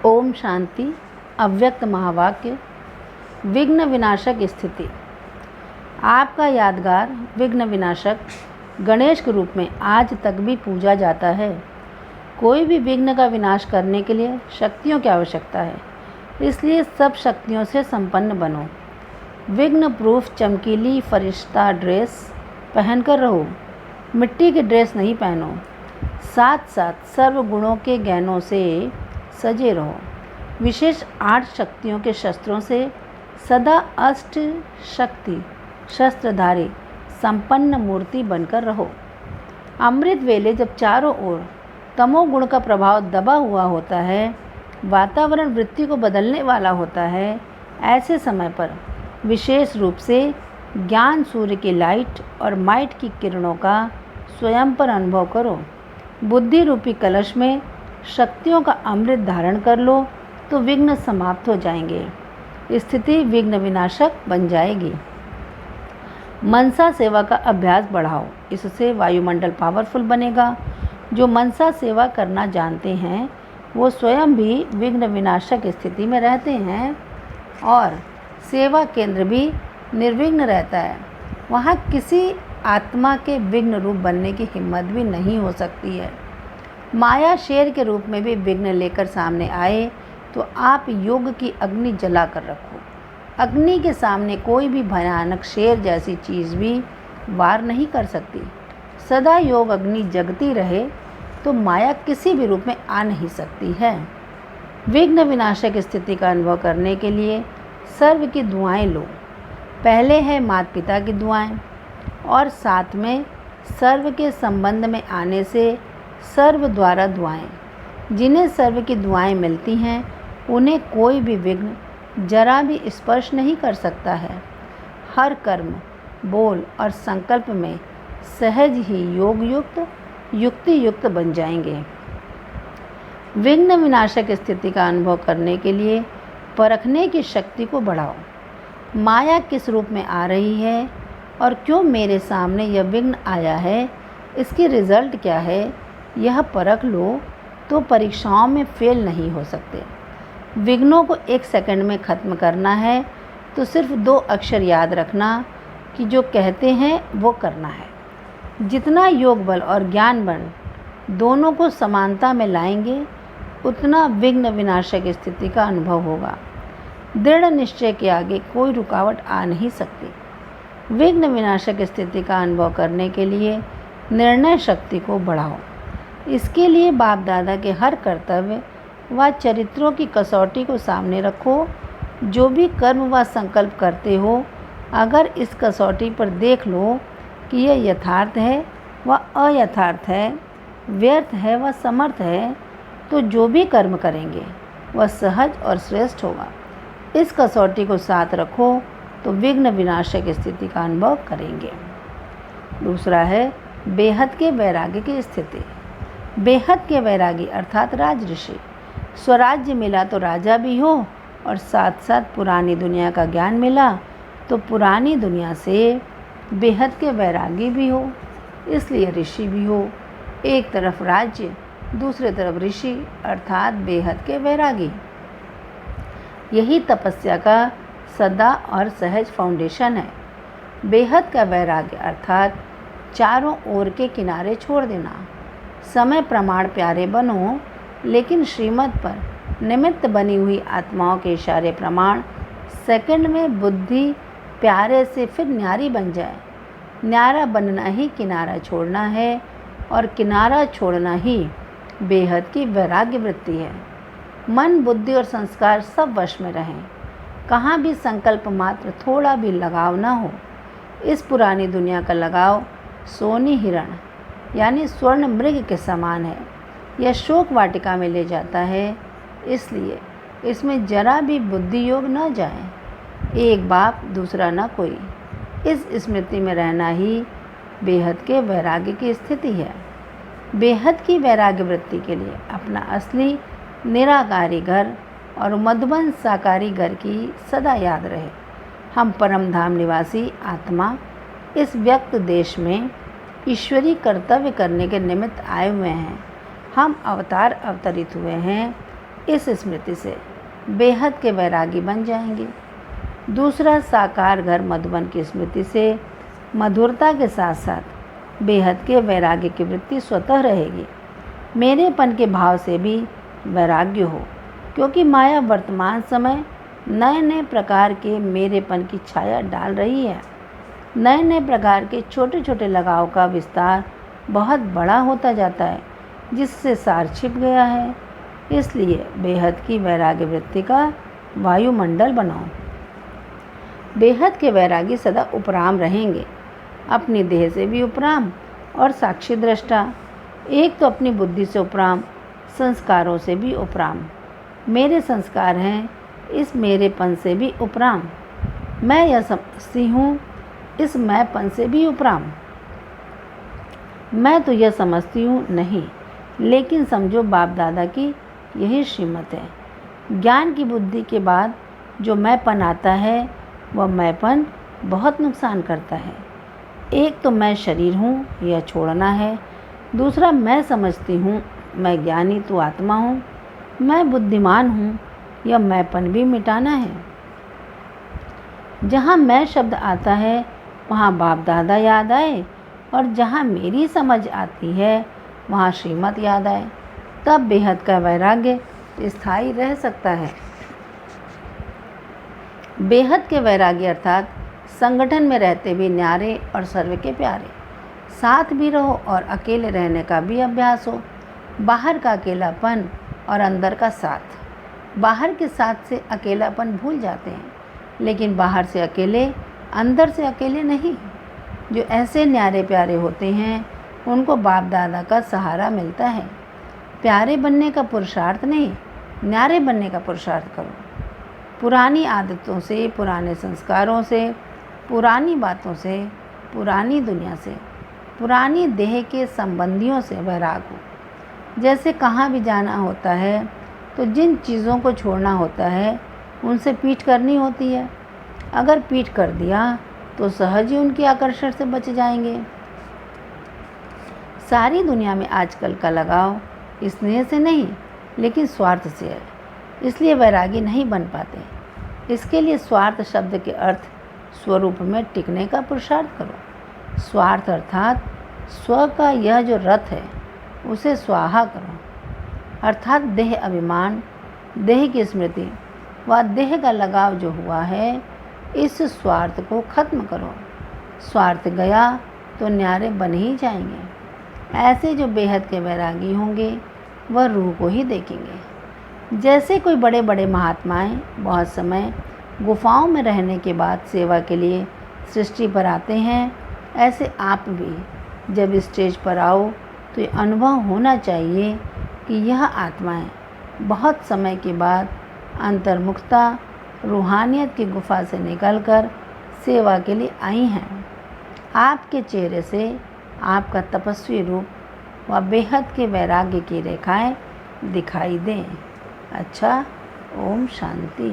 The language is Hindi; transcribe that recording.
ओम शांति। अव्यक्त महावाक्य। विघ्न विनाशक स्थिति। आपका यादगार विघ्न विनाशक गणेश के रूप में आज तक भी पूजा जाता है। कोई भी विघ्न का विनाश करने के लिए शक्तियों की आवश्यकता है, इसलिए सब शक्तियों से संपन्न बनो। विघ्न प्रूफ चमकीली फरिश्ता ड्रेस पहनकर रहो, मिट्टी की ड्रेस नहीं पहनो। साथ साथ सर्व गुणों के गहनों से सजे रहो। विशेष 8 शक्तियों के शस्त्रों से सदा अष्ट शक्ति शस्त्रधारी संपन्न मूर्ति बनकर रहो। अमृत वेले जब चारों ओर तमोगुण का प्रभाव दबा हुआ होता है, वातावरण वृत्ति को बदलने वाला होता है, ऐसे समय पर विशेष रूप से ज्ञान सूर्य की लाइट और माइट की किरणों का स्वयं पर अनुभव करो। बुद्धि रूपी कलश में शक्तियों का अमृत धारण कर लो तो विघ्न समाप्त हो जाएंगे। स्थिति विघ्न विनाशक बन जाएगी। मनसा सेवा का अभ्यास बढ़ाओ, इससे वायुमंडल पावरफुल बनेगा। जो मनसा सेवा करना जानते हैं वो स्वयं भी विघ्न विनाशक स्थिति में रहते हैं और सेवा केंद्र भी निर्विघ्न रहता है। वहाँ किसी आत्मा के विघ्न रूप बनने की हिम्मत भी नहीं हो सकती है। माया शेर के रूप में भी विघ्न लेकर सामने आए तो आप योग की अग्नि जला कर रखो। अग्नि के सामने कोई भी भयानक शेर जैसी चीज़ भी वार नहीं कर सकती। सदा योग अग्नि जगती रहे तो माया किसी भी रूप में आ नहीं सकती है। विघ्न विनाशक स्थिति का अनुभव करने के लिए सर्व की दुआएं लो। पहले है माता पिता की दुआएं और साथ में सर्व के संबंध में आने से सर्व द्वारा दुआएं। जिन्हें सर्व की दुआएं मिलती हैं उन्हें कोई भी विघ्न जरा भी स्पर्श नहीं कर सकता है। हर कर्म, बोल और संकल्प में सहज ही योग युक्त युक्ति युक्त बन जाएंगे। विघ्न विनाशक स्थिति का अनुभव करने के लिए परखने की शक्ति को बढ़ाओ। माया किस रूप में आ रही है और क्यों मेरे सामने यह विघ्न आया है, इसकी रिज़ल्ट क्या है, यह परख लो तो परीक्षाओं में फेल नहीं हो सकते। विघ्नों को 1 सेकंड में ख़त्म करना है तो सिर्फ 2 अक्षर याद रखना कि जो कहते हैं वो करना है। जितना योग बल और ज्ञान बल दोनों को समानता में लाएंगे उतना विघ्न विनाशक स्थिति का अनुभव होगा। दृढ़ निश्चय के आगे कोई रुकावट आ नहीं सकती। विघ्न विनाशक स्थिति का अनुभव करने के लिए निर्णय शक्ति को बढ़ाओ। इसके लिए बाप दादा के हर कर्तव्य व चरित्रों की कसौटी को सामने रखो। जो भी कर्म व संकल्प करते हो, अगर इस कसौटी पर देख लो कि यह यथार्थ है व अयथार्थ है, व्यर्थ है व समर्थ है, तो जो भी कर्म करेंगे वह सहज और श्रेष्ठ होगा। इस कसौटी को साथ रखो तो विघ्न विनाशक स्थिति का अनुभव करेंगे। दूसरा है बेहद के वैराग्य की स्थिति। बेहद के वैरागी अर्थात राजऋषि। स्वराज्य मिला तो राजा भी हो और साथ साथ पुरानी दुनिया का ज्ञान मिला तो पुरानी दुनिया से बेहद के वैरागी भी हो, इसलिए ऋषि भी हो। एक तरफ राज्य, दूसरे तरफ ऋषि अर्थात बेहद के वैरागी। यही तपस्या का सदा और सहज फाउंडेशन है। बेहद का वैराग्य अर्थात चारों ओर के किनारे छोड़ देना। समय प्रमाण प्यारे बनो, लेकिन श्रीमत पर निमित्त बनी हुई आत्माओं के इशारे प्रमाण सेकंड में बुद्धि प्यारे से फिर न्यारी बन जाए। न्यारा बनना ही किनारा छोड़ना है और किनारा छोड़ना ही बेहद की वैराग्य वृत्ति है। मन, बुद्धि और संस्कार सब वश में रहें। कहाँ भी संकल्प मात्र थोड़ा भी लगाव ना हो। इस पुरानी दुनिया का लगाव सोनी हिरण यानी स्वर्ण मृग के समान है। यह शोक वाटिका में ले जाता है, इसलिए इसमें जरा भी बुद्धि योग न जाए। एक बाप दूसरा न कोई। इस स्मृति में रहना ही बेहद के वैराग्य की स्थिति है। बेहद की वैराग्य वृत्ति के लिए अपना असली निराकारी घर और मधुबन साकारी घर की सदा याद रहे। हम परम धाम निवासी आत्मा इस व्यक्त देश में ईश्वरी कर्तव्य करने के निमित्त आए हुए हैं। हम अवतार अवतरित हुए हैं इस स्मृति से बेहद के वैरागी बन जाएंगे। दूसरा, साकार घर मधुबन की स्मृति से मधुरता के साथ साथ बेहद के वैराग्य की वृत्ति स्वतः रहेगी। मेरेपन के भाव से भी वैराग्य हो, क्योंकि माया वर्तमान समय नए नए प्रकार के मेरेपन की छाया डाल रही है। नए नए प्रकार के छोटे छोटे लगाव का विस्तार बहुत बड़ा होता जाता है, जिससे सार छिप गया है। इसलिए बेहद की वैराग्य वृत्ति का वायुमंडल बनाओ। बेहद के वैरागी सदा उपराम रहेंगे, अपनी देह से भी उपराम और साक्षी दृष्टा। एक तो अपनी बुद्धि से उपराम, संस्कारों से भी उपराम। मेरे संस्कार हैं, इस मेरेपन से भी उपराम। मैं यह समझती हूँ, इस मैंपन से भी उपराम। मैं तो यह समझती हूँ नहीं, लेकिन समझो बाप दादा की यही श्रीमत है। ज्ञान की बुद्धि के बाद जो मैंपन आता है, वह मैंपन बहुत नुकसान करता है। एक तो मैं शरीर हूँ, यह छोड़ना है। दूसरा, मैं समझती हूँ, मैं ज्ञानी तो आत्मा हूँ, मैं बुद्धिमान हूँ, यह मैंपन भी मिटाना है। जहाँ मैं शब्द आता है, वहाँ बाप दादा याद आए, और जहाँ मेरी समझ आती है, वहाँ श्रीमत याद आए। तब बेहद का वैराग्य स्थायी रह सकता है। बेहद के वैराग्य अर्थात संगठन में रहते भी न्यारे और सर्व के प्यारे। साथ भी रहो और अकेले रहने का भी अभ्यास हो। बाहर का अकेलापन और अंदर का साथ। बाहर के साथ से अकेलापन भूल जाते हैं, लेकिन बाहर से अकेले, अंदर से अकेले नहीं। जो ऐसे न्यारे प्यारे होते हैं, उनको बाप दादा का सहारा मिलता है। प्यारे बनने का पुरुषार्थ नहीं, न्यारे बनने का पुरुषार्थ करो। पुरानी आदतों से, पुराने संस्कारों से, पुरानी बातों से, पुरानी दुनिया से, पुरानी देह के संबंधियों से वैराग हो। जैसे कहाँ भी जाना होता है, तो जिन चीज़ों को छोड़ना होता है, उनसे पीठ करनी होती है। अगर पीठ कर दिया तो सहज ही उनके आकर्षण से बच जाएंगे। सारी दुनिया में आजकल का लगाव स्नेह से नहीं, लेकिन स्वार्थ से है। इसलिए वैरागी नहीं बन पाते। इसके लिए स्वार्थ शब्द के अर्थ स्वरूप में टिकने का पुरुषार्थ करो। स्वार्थ अर्थात स्व का यह जो रथ है, उसे स्वाहा करो। अर्थात देह अभिमान, देह की स्मृति व देह का लगाव जो हुआ है, इस स्वार्थ को खत्म करो। स्वार्थ गया तो न्यारे बन ही जाएंगे। ऐसे जो बेहद के वैरागी होंगे, वह रूह को ही देखेंगे। जैसे कोई बड़े बड़े महात्माएं बहुत समय गुफाओं में रहने के बाद सेवा के लिए सृष्टि पर आते हैं, ऐसे आप भी जब स्टेज पर आओ तो ये अनुभव होना चाहिए कि यह आत्माएं बहुत समय के बाद अंतर्मुखता, रूहानियत की गुफा से निकलकर सेवा के लिए आई हैं। आपके चेहरे से आपका तपस्वी रूप व बेहद के वैराग्य की रेखाएं दिखाई दें। अच्छा, ओम शांति।